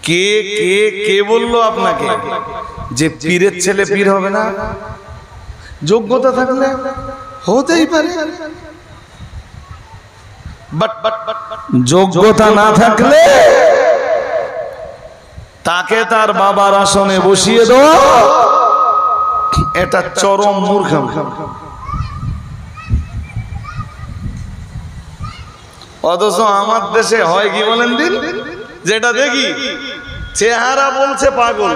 কে কে কে বললো আপনাকে যে পীরের ছেলে পীর হবে না? যোগ্যতা থাকলে হতেই পারে, বাট যোগ্যতা না থাকলে তাকে তার বাবার আসনে বসিয়ে দাও, এটা চরম মূর্খামি। অথচ আমার দেশে হয় কি বলেন দিন, যেটা দেখি চেহারা বলছে পাগল,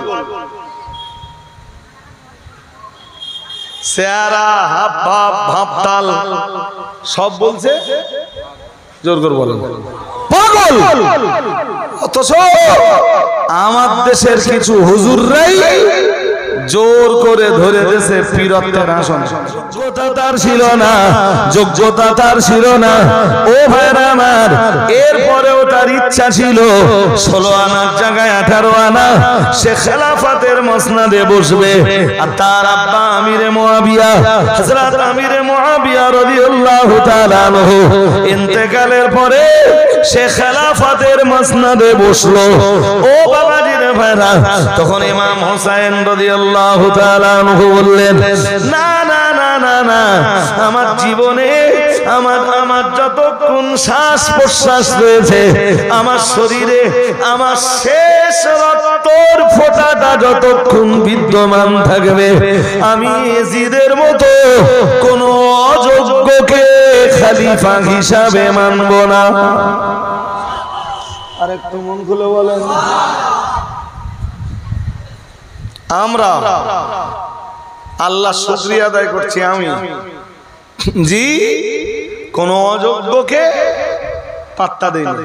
চেহারা হাব ভাব ভাবতাল সব বলছে জোর করে বলেন পাগল। অথচ আমার দেশের কিছু হুজুররাই জোর করে ধরে দেশে পীরত্বের আসন। যোগ্যতা তার ছিল না, যোগ্যতা তার ছিল না ও ভাইরা আমার। এরপরেও তার ইচ্ছা ছিল 16 আনার জায়গায় 18 আনা সে খেলাফতের মসনদে বসবে। আর তার আব্বা আমিরে মুআবিয়া, হযরত আমিরে মুআবিয়া রাদিয়াল্লাহু তাআলা আনহু ইন্তেকালের পরে সে খেলাফতের মসনদে বসলো। ও বাবাজি রে ভাইরা, তখন ইমাম হোসেন রাদিয়াল্লাহু তাআলা আনহু বললেন, না না না না না, আমার জীবনে আমার যতক্ষণ শ্বাস প্রশ্বাস রয়েছে, আমার শরীরে আমার শেষ রক্তর ফোঁটাটা যতক্ষণ বিদ্যমান থাকবে, আমি ইয়াজিদের মতো কোন অযোগ্যকে খলিফা হিসাবে মানব না। আরেকটু মন খুলে বলেন। আমরা আল্লাহ শুকরিয়া আদায় করছি, আমি জি কোন অযোগ্যকে পাত্তা দেই না।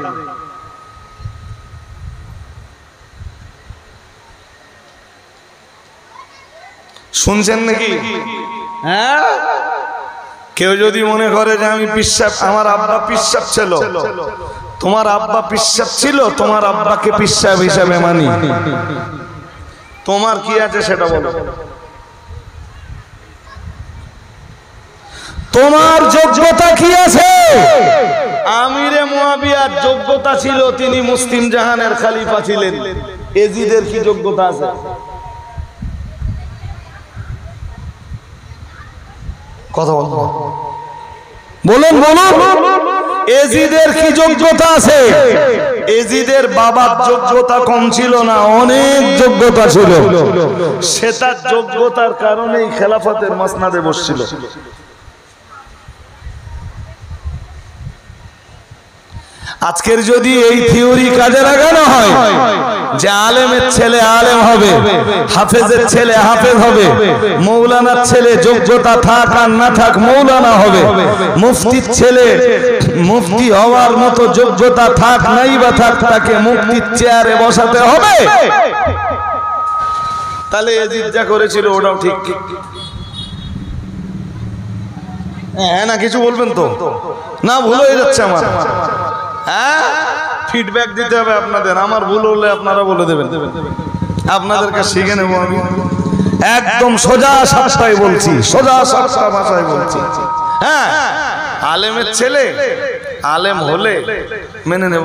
শুনছেন নাকি? হ্যাঁ, কেউ যদি মনে করে যে আমি পিশাব, আমার আব্বা পিশাব ছিল, তোমার আব্বা পিশাব ছিল, তোমার আব্বাকে পিশাব হিসাবে মানি, তোমার কি আছে সেটা বলো। তোমার যোগ্যতা কি আছে? আমিরে মুআবিয়ার যোগ্যতা ছিল, তিনি মুসলিম জাহানের খলিফা ছিলেন। ইয়াজিদের কি যোগ্যতা আছে? কথা বলুন, বলুন বলুন, ইয়াজিদের কি যোগ্যতা আছে? ইয়াজিদের বাবার যোগ্যতা কম ছিল না, অনেক যোগ্যতা ছিল। সেটার যোগ্যতার কারণেই খেলাফতের মসনদে বসছিল। আজকের যদি এই থিওরি কাজে লাগানো হয় যে আলেমের ছেলে আলেম হবে, হাফেজের ছেলে হাফেজ হবে, মৌলানার ছেলে যোগ্যতা থাক আর না থাক মৌলানা হবে, মুফতির ছেলে মুফতি হওয়ার মতো যোগ্যতা থাক নাই বা থাক তাকে মুফতির চেয়ারে বসাতে হবে, তাহলে ইয়াজিদ যা করেছিল ওটাও ঠিক। হ্যাঁ না কিছু বলবেন তো না? ভুল হয়ে যাচ্ছে আমার। হ্যাঁ, ফিডব্যাক দিতে হবে আপনাদের। আমার ভুল হলে আপনারা বলে দেবেন, আপনাদেরকে শিখে নেব আমি। একদম সোজা সাপটাই বলছি, সোজা সাপটা ভাষায় বলছি। হ্যাঁ, আলেমের ছেলে আলেম হলে মেনে নেব,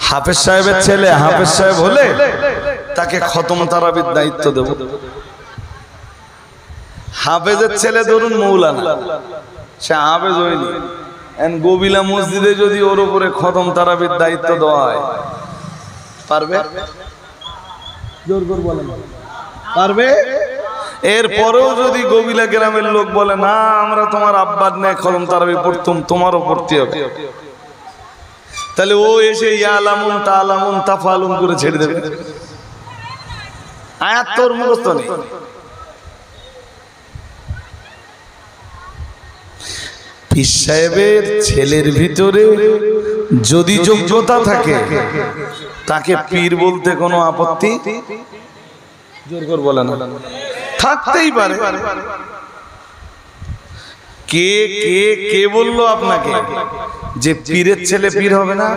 হাফেজ সাহেবের ছেলে হাফেজ সাহেব হলে তাকে খতম তারাবির দায়িত্ব দেব। হাফেজের ছেলে ধরুন মৌলানা, সে হাফেজ হয়নি, গোবিলা মসজিদে যদি ওর উপরে খতম তারাবির দায়িত্ব দেওয়া হয়, পারবে? জোর করে বলেন, পারবে? এরপরেও যদি গোবিলা গ্রামের লোক বলে না আমরা তোমার আব্বার নেই খতম তারাবি পড়তুম, তোমারও পড়তে হবে, তাহলে ও এসে ইয়ালামুন তালামুন তাফালুন করে ছেড়ে দেবে। আয়াত তোর মুখস্থ নেই। পীর সাহেবের ছেলের ভিতরে যদি যোগ্যতা থাকে তাকে পীর বলতে কোনো আপত্তি জোর করে বলে না, থাকতেই পারে। কে কে কে বললো আপনাকে যে পীরের ছেলে পীর হবে না?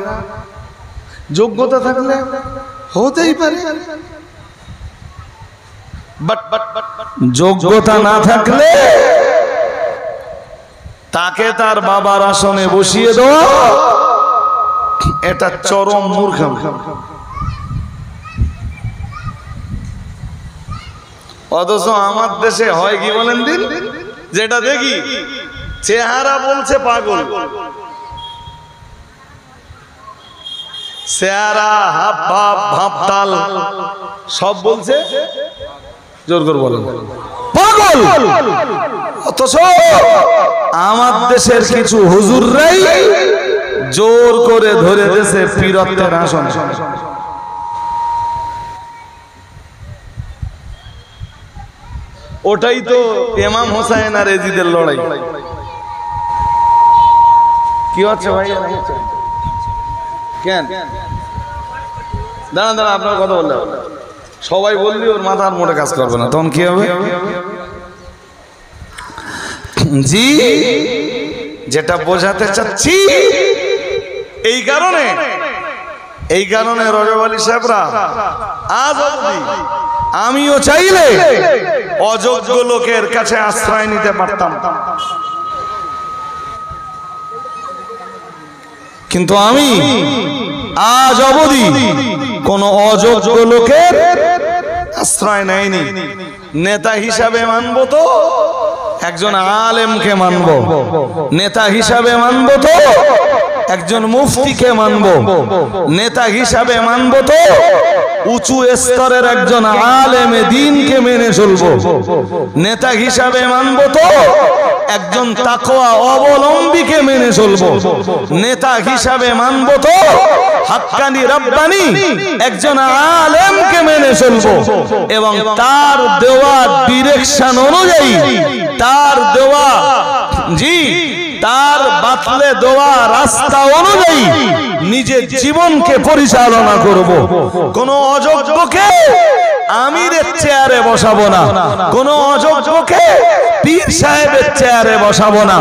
যোগ্যতা থাকলে হতেই পারে, বাট যোগ্যতা না থাকলে তাকে তার বাবার আসনে বসিয়ে দাও, এটা চরম মূর্খামি। অথচ আমার দেশে হয় কি বলেন দিন, যেটা দেখি চেহারা বলছে পাগল, চেহারা হাব ভাব ভাবতাল সব বলছে জোর করে বলেন পাগল। অথচ আমার দেশের কিছু হুজুররাই জোর করে ধরে দিয়েছে পীরত্বের আসন। ওটাই তো ইমাম হোসেন আর এজিদের লড়াই। কি হচ্ছে ভাই? কেন দাঁড়ান দাঁড়ান, আপনার কথা বললে সবাই বললি ওর মাথার মোটে কাজ করবে না, তখন কি হবে? জি যেটা বোঝাতে চাচ্ছি, এই কারণে রজব আলী সাহেবরা আজ অবধি আমিও চাইলে অযোগ্য লোকের কাছে আশ্রয় নিতে পারতাম, কিন্তু আমি আজ অবধি কোন অযোগ্য লোকের আশ্রয় নেয়নি। নেতা হিসাবে মানব তো একজন আলেমকে মানব, নেতা হিসাবে মানব তো একজন মুফতিকে মানব, নেতা হিসাবে মানব তো উঁচু স্তরের একজন আলেমে দ্বীনকে মেনে চলবো, নেতা হিসাবে মানব তো একজন তাকওয়া অবলম্বীকে মেনে চলবো, নেতা হিসাবে মানব তো হাক্কানি রব্বানি একজন আলেমকে মেনে চলবো এবং তার দেওয়া ডিরেকশন অনুযায়ী, তার দেওয়া তার বাতলে দেওয়া রাস্তা অনুযায়ী নিজের জীবনকে পরিচালনা করব। কোন অযোগ্যকে আমিরের চেয়ারে বসাবো না, কোন অযোগ্যকে পীর সাহেবের চেয়ারে বসাবো না,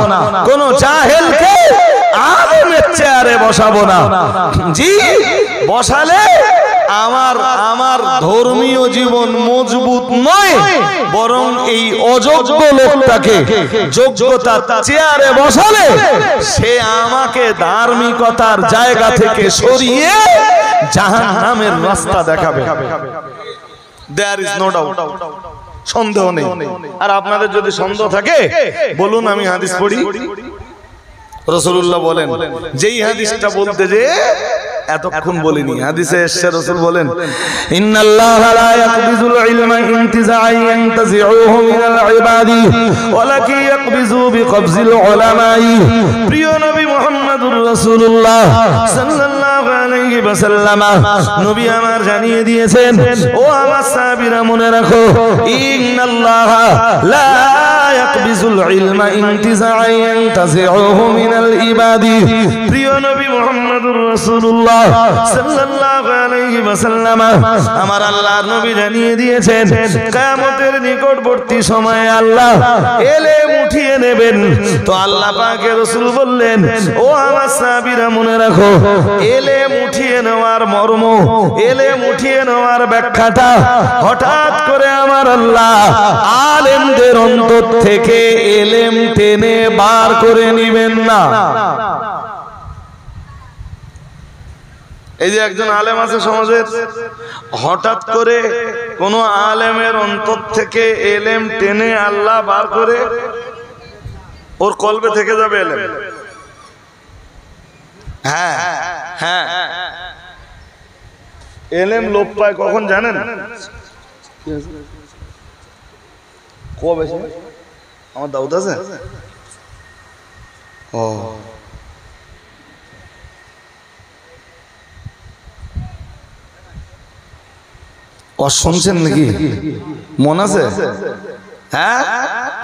কোন জাহেলকে আলেমের চেয়ারে বসাবো না। জি বসালে আমার ধর্মীয় জীবন মজবুত নয়, বরং এই অযোগ্য লোকটাকে যোগ্যতার চেয়ারে বসালে সে আমাকে ধার্মিকতার জায়গা থেকে সরিয়ে জাহান্নামের রাস্তা দেখাবে। There is no doubt, সন্দেহ নেই। আর আপনাদের যদি সন্দেহ থাকে বলুন, আমি হাদিস পড়ি। রাসূলুল্লাহ বলেন, যেই হাদিসটা বলতে যে এতক্ষণ বলিনি, হাদিসে এসেছে রাসূল বলেন, ইন্নাল্লাহা লা ইয়াকবিজুল ইলমা ইনতিজাআন ইয়ানতাজিউহু মিনাল ইবাদি ওয়ালাকি ইয়াকবিজু বিকবজিল উলামাই। প্রিয় নবী মুহাম্মদুর রাসূলুল্লাহ সাল্লাল্লাহু আলাইহি ওয়াসাল্লাম নবী আমার জানিয়ে দিয়েছেন, ও আমার সাহাবীরা মনে রাখো, ইন্নাল্লাহা লা ইয়াকবিজুল ইলমা ইনতিজাআন ইয়ানতাজিউহু মিনাল ইবাদি। প্রিয় নবী মুহাম্মদুর রাসূলুল্লাহ সাল্লাল্লাহু আলাইহি ওয়াসাল্লাম আমার আল্লাহর নবী জানিয়ে দিয়েছেন, কিয়ামতের নিকটবর্তী সময়ে আল্লাহ এলেম উঠিয়ে নেবেন। তো আল্লাহ পাকের রাসূল বললেন, ও আমার সাহাবীরা মনে রাখো, এলেম উঠিয়ে নেওয়ার মর্ম, এলেম উঠিয়ে নেওয়ার ব্যাখ্যাটা হঠাৎ করে আমার আল্লাহ আলেমদের অন্তর থেকে এলেম টেনে বার করে নেবেন না। এই যে একজন আলেম আছে সমাজের, হঠাৎ করে কোন আলেমের অন্তর থেকে এলেম টেনে আল্লাহ বার করে ওর কলবে থেকে যাবে এলেম। হ্যাঁ হ্যাঁ, এলেম লোপ পায় কখন জানেন? কবে? আমার দাউদ আছে। ও শুনছেন নাকি? মন আছে? হ্যাঁ,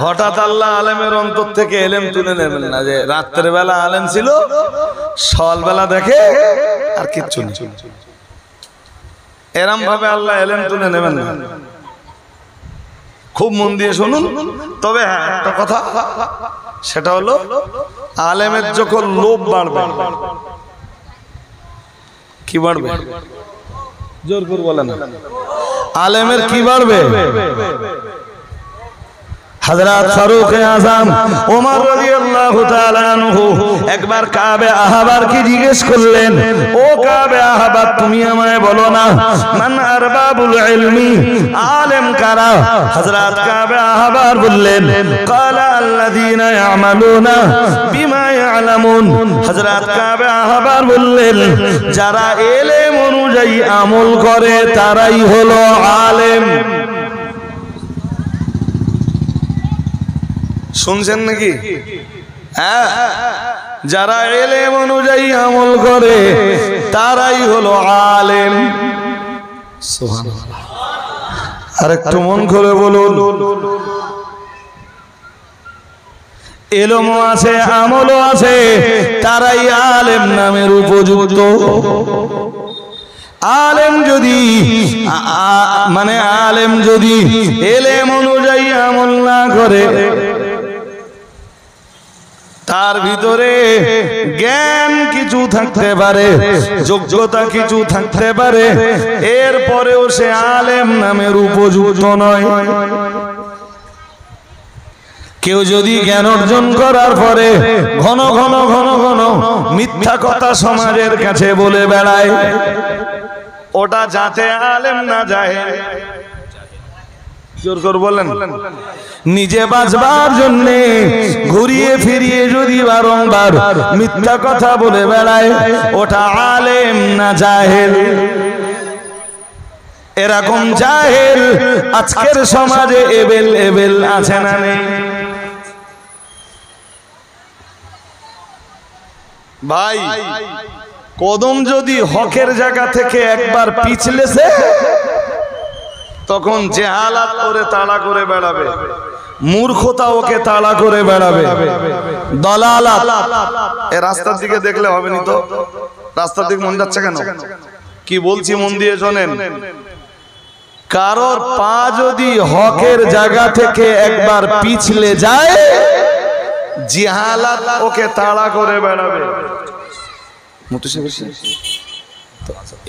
হঠাৎ আল্লাহ আলেমের অন্তর থেকে এলেম তুলে নেবেন না, যে রাত্রের বেলা আলেম ছিল, সকালবেলা দেখে আর কিচ্ছু নেই, এরম ভাবে আল্লাহ এলেম তুলে নেবেন না। খুব মন দিয়ে শুনুন। তবে হ্যাঁ, একটা কথা, সেটা হলো আলেমের যখন লোভ বাড়বে। কি বাড়বে? জোর করে বলে না। আলেমের কি বাড়বে? হযরত ফারুক আযম ওমর রাদিয়াল্লাহু তাআলা আনহু একবার কাবে আহবারকে জিজ্ঞেস করলেন, ও কাবে আহবার, তুমি আমায় বলো না মান আরবাবুল ইলমি, আলেম কারা? হযরত কাবে আহবার বললেন, ক্বালা আল্লাযীনা ইয়ামালুনা বিমা ইয়ালামুন। হযরত কাবে আহবার বললেন, যারা ইলম অনুযায়ী আমল করে তারাই হলো আলেম। শুনছেন নাকি? হ্যাঁ, যারা ইলম অনুযায়ী আমল করে তারাই হলো আলেম। সুবহানাল্লাহ। আর একটু মন করে বলুন, ইলমও আছে আমলও আছে, তারাই আলেম নামের উপযুক্ত। আলেম যদি আলেম যদি ইলম অনুযায়ী আমল না করে, তার ভিতরে জ্ঞান কিছু থাকতে পারে, যোগ্যতা কিছু থাকতে পারে, এরপরেও সে আলেম নামের উপযুক্ত নয়। কেউ যদি জ্ঞান অর্জন করার পরে ঘন ঘন ঘন ঘন মিথ্যা কথা সমাজের কাছে বলে বেড়ায়, ওটা যাতে আলেম না যায়। জোর করে বলেন, নিজে বাঁচবার জন্য ঘুরিয়ে ফিরিয়ে যদি বারংবার মিথ্যা কথা বলে বেড়ায়, ওটা আলেম না জাহেল। এরকম জাহেল আজকের সমাজে এবেল এবেল আছে না নেই? ভাই, কদম যদি হকের জায়গা থেকে একবার পিছলেছে, তখন জেহালাত করে তাড়া করে বেড়াবে, মূর্খতা ওকে তাড়া করে বেড়াবে, দলালাত। এই রাস্তার দিকে দেখলে হবে নি তো? রাস্তার দিকে মন যাচ্ছে কেন? কি বলছি মন দিয়ে শোনেন। কারোর পা যদি হকের জায়গা থেকে একবার পিছলে যায়, জিহালাত ওকে তাড়া করে বেড়াবে।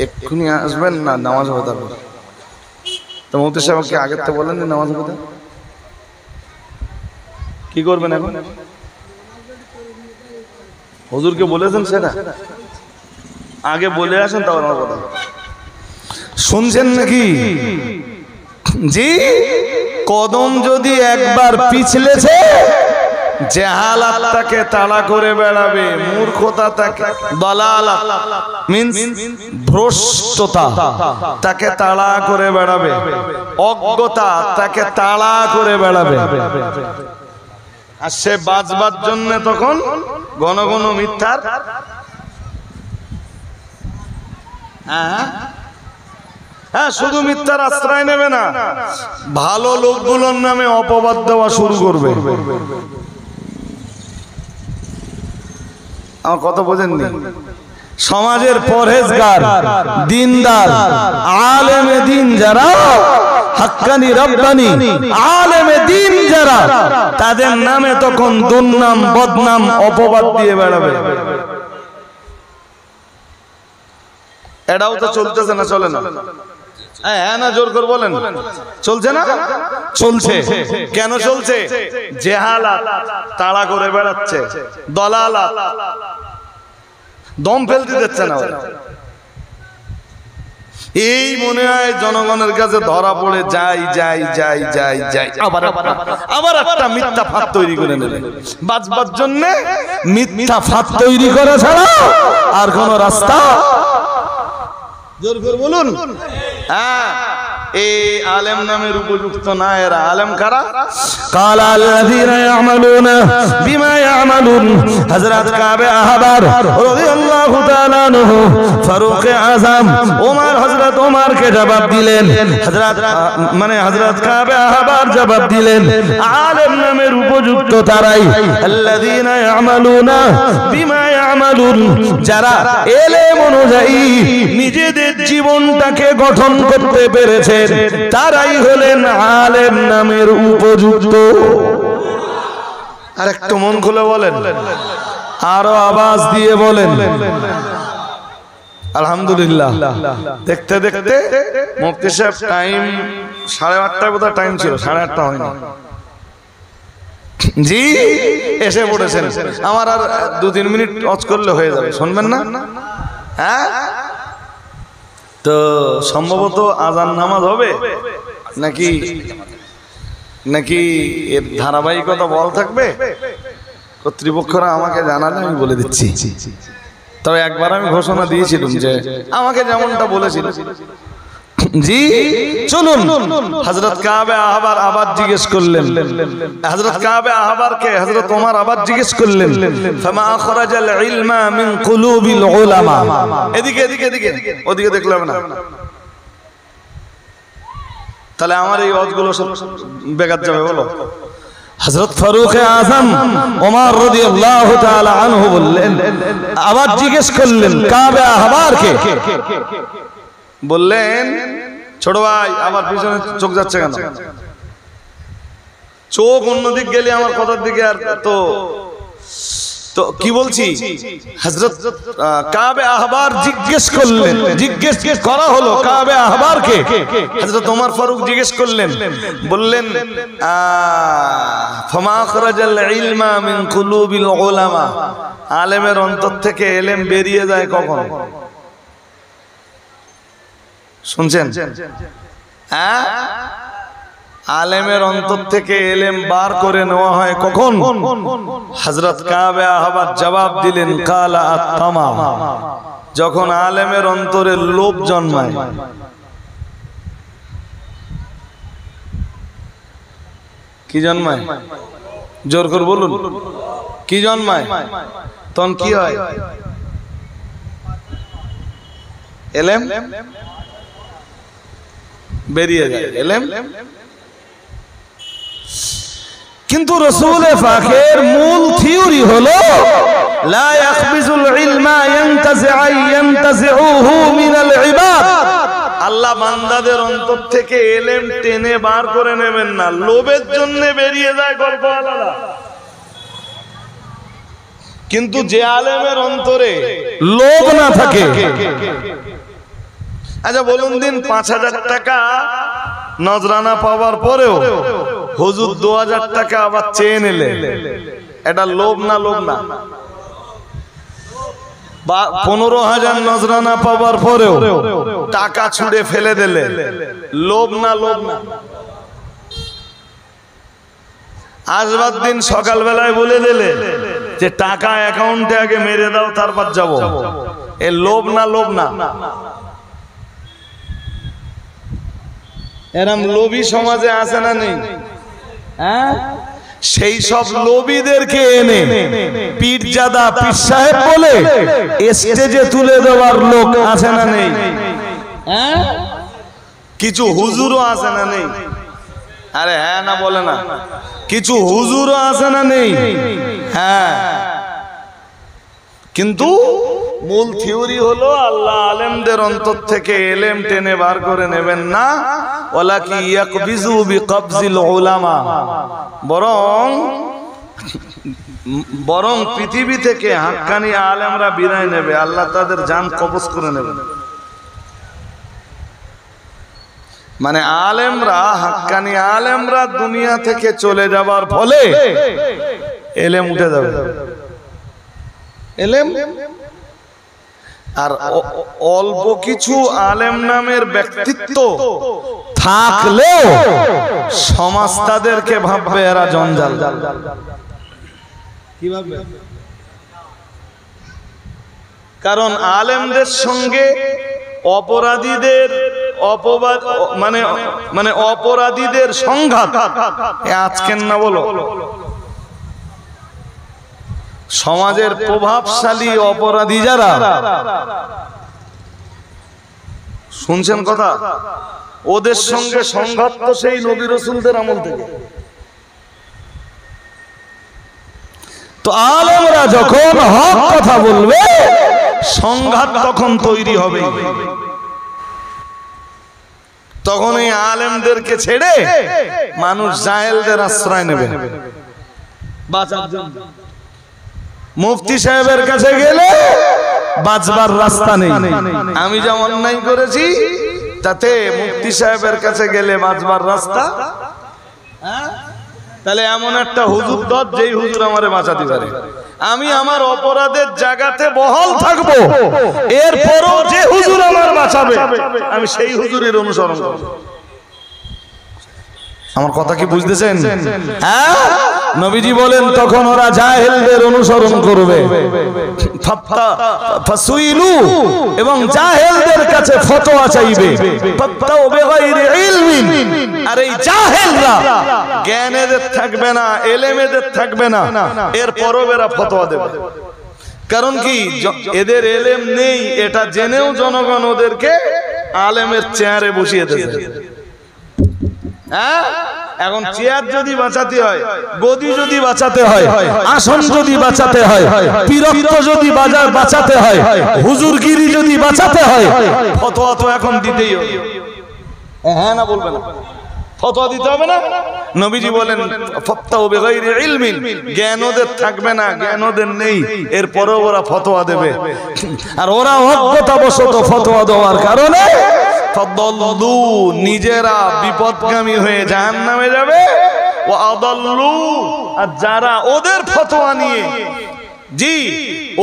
এক্ষুনি আসবেন না নামাজ পড়তে? তো মুফতি সাহেবকে আগের তো বলেন নামাজ পড়তে কি করবেন এখন? হুজুরকে বলেছেন সেটা আগে বলে আসেন, তারপর আমার কথা শুনছেন নাকি? জি, কদম যদি একবার পিছলেছে, জাহালাত তাকে তাড়া করে বেড়াবে, মূর্খতা তাকে, দালালাত মিন্স ভ্রষ্টতা তাকে তাড়া করে বেড়াবে, অজ্ঞতা তাকে তাড়া করে বেড়াবে। আর সে বাঁচবার জন্য তখন ঘন ঘন মিথ্যার হ্যাঁ শুধু মিথ্যার আশ্রয় নেবে না, ভালো লোকগুলোর নামে অপবাদ দেওয়া শুরু করবে। আমার কথা বোঝেননি? সমাজের পরহেজগার, দিনদার, আলেমে দিন যারা, হাক্কানি রব্বানি আলেমে দিন যারা, তাদের নামে তখন দুর্নাম বদনাম অপবাদ দিয়ে বেড়াবে। এটাও তো চলতেছে না? চলে না? হ্যাঁ না, জোর করে বলেন, চলছে না? চলছে। কেন চলছে? জেহালাত তাড়া করে বেড়াচ্ছে, দলালাত দম ফেলতে দিচ্ছে না। এই মনে হয় জনগণের কাছে ধরা পড়ে যাই যাই যাই যাই যাই, আবার একটা মিথ্যা ফাঁদ তৈরি করে নেবে। বাঁচবার জন্য মিথ্যা ফাঁদ তৈরি করা ছাড়া আর কোন রাস্তা। জোর করে বলুন, হ্যাঁ এই আলেম নামের উপযুক্ত না এরা। আলেম কারা? কাল আল্লাযীনা ইয়ামালুনা বিমা ইয়ামালুন। হযরত কাবে আহবার রাদিয়াল্লাহু তাআলা আনহু ফারুক আযম ওমর, হযরত ওমরকে জবাব দিলেন। হযরত কাবে আহবার জবাব দিলেন, আলেম নামের উপযুক্ত তারাই আল্লাযীনা ইয়ামালুনা বিমা ইয়ামালুন, যারা ইলম অনুযায়ী নিজেদের জীবনটাকে গঠন করতে পেরেছে, তারাই হলেন আলেম নামের উপযুক্ত। আর একটু মন খুলে বলেন, আরো আওয়াজ দিয়ে বলেন আলহামদুলিল্লাহ। দেখতে দেখতে মুফতি সাহেব টাইম 8:30 বোধহয় টাইম ছিল, 8:30 হয়নি। জি এসে পড়েছেন, আমার আর 2-3 মিনিট ওয়াজ করলে হয়ে যাবে, শুনবেন না? হ্যাঁ, তো সম্ভবত আজান নামাজ হবে নাকি নাকি এর ধারাবাহিকতা বল থাকবে, কর্তৃপক্ষরা আমাকে জানালে আমি বলে দিচ্ছি। তবে একবার আমি ঘোষণা দিয়েছিলাম যে আমাকে যেমনটা বলেছিল। জি চলুন, হযরত কাবে আহবার আবার জিজ্ঞেস করলেন, হযরত কাবে আহবারকে হযরত ওমর আবার জিজ্ঞেস করলেন, ফামা আখরাজাল ইলমা মিন কুলুবিল উলামা। এদিকে এদিকে এদিকে ওদিকে দেখলাম না, তাহলে আমার এই ওয়াজগুলো সব বেকার যাবে বলো। হযরত ফারুক আযম ওমর রাদিয়াল্লাহু তাআলা আনহু বললেন, আবার জিজ্ঞেস করলেন কাবে আহবারকে, বললেন ছোট ভাই আমার পিছনে চোখ যাচ্ছে কেন? চোখ অন্যদিক গেলে আমার কথার দিকে আর তো কি বলছি। হযরত কাবে আহবার জিজ্ঞেস করলেন, জিজ্ঞেস করা হলো কাবে আহবারকে, হযরত ওমর ফারুক জিজ্ঞেস করলেন, বললেন ফামা আখরাজাল ইলমা মিন কুলুবিল উলামা, আলেমের অন্তর থেকে ইলম বেরিয়ে যায় কখন? শুনছেন? হ্যাঁ, আলেমের অন্তর থেকে ইলম বার করে নেওয়া হয় কখন? হযরত কাবে আহবার জবাব দিলেন, কালা আত-তামা, যখন আলেমের অন্তরে লোভ জন্মায়। কি জন্মায়? জোর করে বলুন, কি জন্মায়? তখন কি হয়? ইলম বেরিয়ে যায়, ইলম। কিন্তু রাসূল পাকের মূল থিওরি হলো লা ইয়াখবিজুল ইলমা ইয়ানতাজিউহু মিনাল ইবাদ। আল্লাহ বান্দাদের অন্তর থেকে ইলম টেনে বার করে নেবেন না, লোভের জন্য বেরিয়ে যায়, গল্প আলাদা। কিন্তু যে আলেমের অন্তরে লোভ না থাকে, আচ্ছা বলুন দিন 5,000 টাকা নজরানা পাওয়ার পরেও হুজুর 2,000 টাকা আবার চেয়ে নিলে, এটা লোভ না? লোভ না? 15,000 নজরানা পাওয়ার পরেও টাকা ছুঁড়ে ফেলে দিলে, লোভ না? লোভ না? আসবার দিন সকালবেলায় বলে দিলে যে টাকা অ্যাকাউন্টে আগে মেরে দাও তারপর যাব, এ লোভ না? লোভ না? এরম লোভী সমাজে আছে না নেই? হ্যাঁ, সেই সব লোভীদেরকে এনে পীরজাদা পীর সাহেব বলে স্টেজে তুলে দেওয়ার লোক আছে না নেই? হ্যাঁ, কিছু হুজুরও আছে না নেই? আরে হ্যাঁ না বলে না, কিছু হুজুরও আছে না নেই? হ্যাঁ, কিন্তু মূল থিওরি হলো আল্লাহ আলেমদের অন্তর থেকে ইলম টেনে বার করে নেবেন না, ওয়ালাকি ইয়াকবিজু বিকবজিল উলামা, বরং পৃথিবী থেকে হাক্কানি আলেমরা বিদায় নেবে, আল্লাহ তাদের জান কবজ করে নেবেন। মানে আলেমরা, হাক্কানি আলেমরা দুনিয়া থেকে চলে যাবার ফলে ইলম উঠে যাবে, ইলম। আর অল্প কিছু আলেম নামের ব্যক্তিত্ব থাকলেও সমাজ তাদেরকে ভাববে এরা জঞ্জাল। কি ভাববে? কারণ আলেমদের সঙ্গে অপরাধীদের মানে অপরাধীদের সংঘাত আজকের না, বলো। সমাজের প্রভাবশালী অপরাধী যারা, শুনছেন কথা, ওদের সঙ্গে সংঘাত তো সেই নবী রাসূলদের আমল থেকে। তো আলেমরা যখন হক কথা বলবে, সংঘাত তখন তৈরি হবে। তখন এই আলেমদেরকে ছেড়ে মানুষ জাহেলদের আশ্রয় নেবে বাঁচার জন্য। মুফতি সাহেবের কাছে গেলে বাঁচবার রাস্তা নেই। আমি যা অন্যায় করেছি তাতে মুফতি সাহেবের কাছে গেলে বাঁচবার রাস্তা তাহলে এমন একটা হুজুর দর যেই হুজুর আমারে বাঁচাতে পারে। আমি আমার অপরাধের জায়গাতে বহাল থাকবো, এরপরও যে হুজুর আমার বাঁচাবে আমি সেই হুজুরের অনুসরণ করব। আমার কথা কি বুঝতেছেন? হ্যাঁ, নবীজি বলেন তখন ওরা জাহেলদের অনুসরণ করবে ফাসুইলু, এবং জাহেলদের কাছে ফতোয়া চাইবে। ফাতাও বিগাইরি ইলমিন, আর এই জাহেলরা জ্ঞানেদের থাকবে না, এলেমেদের থাকবে না, এরপরও এরা ফতোয়া দেবে। কারণ কি, এদের এলেম নেই এটা জেনেও জনগণ ওদেরকে আলেমের চেয়ারে বসিয়ে দেবে। হ্যাঁ, এখন চেয়ার যদি বাঁচাতে হয়, গদি যদি বাঁচাতে হয়, আসন যদি বাঁচাতে হয়, পীরত্ব যদি বাঁচাতে হয়, হুজুরগিরি যদি বাঁচাতে হয়, ফতোয়া তো এখন দিতেই হবে। হ্যাঁ না বলবে না? ফতোয়া দিতে হবে না? নবীজি বলেন ফাতাও বিগাইরি ইলমিন, জ্ঞান ওদের থাকবে না, জ্ঞান ওদের নেই, এরপরও ওরা ফতোয়া দেবে। আর ওরা অজ্ঞতাবশত ফতোয়া দেওয়ার কারণে ফাদাল্লু, নিজেরা বিপদগামী হয়ে জাহান্নামে যাবে। ওয়া আদাল্লু, আর যারা ওদের ফতোয়া নিয়ে, জি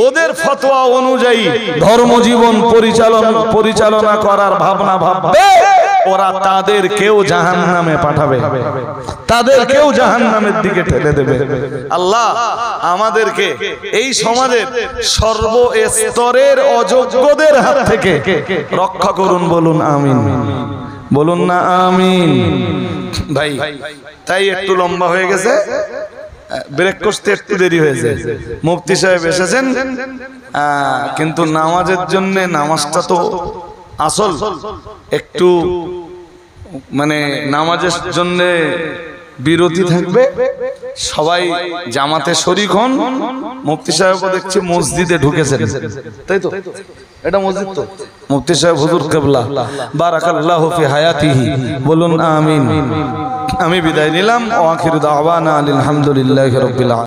ওদের ফতোয়া অনুযায়ী ধর্মজীবন পরিচালনা করার ভাবনা ভাববে, ওরা তাদেরকেও জাহান্নামে পাঠাবে, তাদেরকেও জাহান্নামের দিকে ঠেলে দেবে। আল্লাহ আমাদেরকে এই সমাজের সর্বস্তরের অযোগ্যদের হাত থেকে রক্ষা করুন, বলুন আমিন, বলুন না আমিন। ভাই তাই একটু লম্বা হয়ে গেছে, ব্রেক করতে একটু দেরি হয়েছে। মুফতি সাহেব এসেছেন, কিন্তু নামাজের জন্য, নামাজটা তো আসল, একটু মানে নামাজের জন্য বিরতি থাকবে, সবাই জামাতে শরীক হন। মুফতি সাহেবও দেখছি মসজিদে ঢুকেছেন, তাই তো? এটা মসজিদ তো? মুফতি সাহেব হুজুর কিবলা বারাকাল্লাহু ফি হায়াতিহি, বলুন আমিন। আমি বিদায় নিলাম। ওয়া আখিরু দাওয়ানা আলহামদুলিল্লাহি রাব্বিল আলামিন।